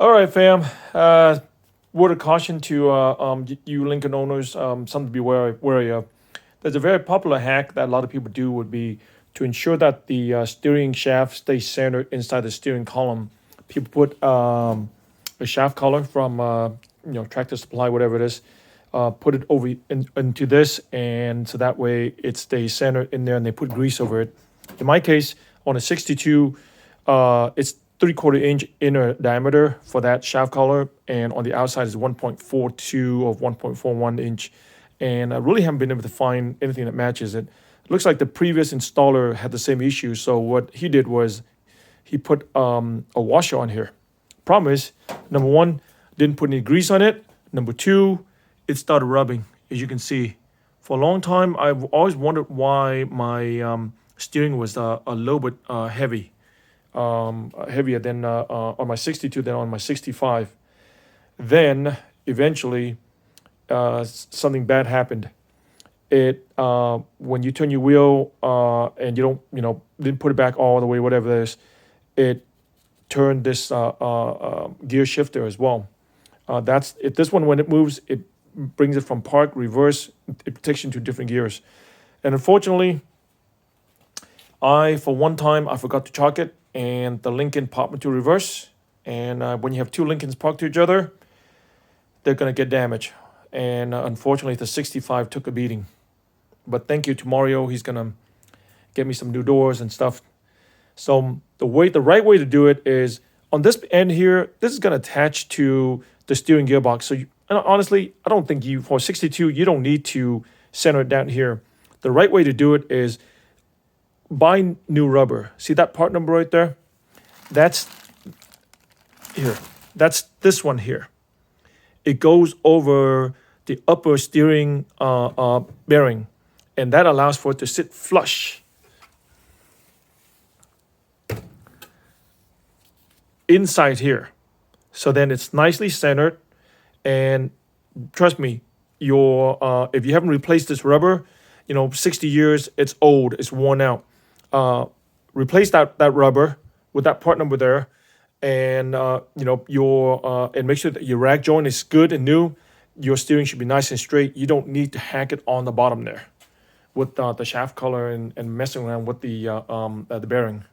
All right, fam. Word of caution to you Lincoln owners, something to be wary of. There's a very popular hack that a lot of people do would be to ensure that the steering shaft stays centered inside the steering column. People put a shaft collar from Tractor Supply, whatever it is, put it over into this, and so that way it stays centered in there, and they put grease over it. In my case, on a 62, it's 3/4 inch inner diameter for that shaft collar, and on the outside is 1.42 or 1.41 inch. And I really haven't been able to find anything that matches it. Looks like the previous installer had the same issue. So what he did was he put a washer on here. Problem is, number one, didn't put any grease on it. Number two, it started rubbing, as you can see. For a long time, I've always wondered why my steering was a little bit heavy, heavier than on my 62 than on my 65. Then eventually, something bad happened. It when you turn your wheel and you don't didn't put it back all the way, whatever it is, it turned this gear shifter as well. That's it. This one, when it moves, it brings it from park, reverse. It takes you to different gears. And unfortunately, for one time, I forgot to chalk it, and the Lincoln popped into reverse. And when you have two Lincolns parked to each other, they're going to get damaged. And unfortunately, the 65 took a beating. But thank you to Mario. He's going to get me some new doors and stuff. So the right way to do it is on this end here. This is going to attach to the steering gearbox. So and honestly, I don't think for 62 you don't need to center it down here. The right way to do it is buy new rubber. See that part number right there? That's here. That's this one here. It goes over the upper steering bearing, and that allows for it to sit flush inside here. So then it's nicely centered, and trust me, if you haven't replaced this rubber, 60 years, it's old, it's worn out. Replace that rubber with that part number there, and and make sure that your rack joint is good and new. Your steering should be nice and straight. You don't need to hack it on the bottom there with the shaft collar and messing around with the bearing.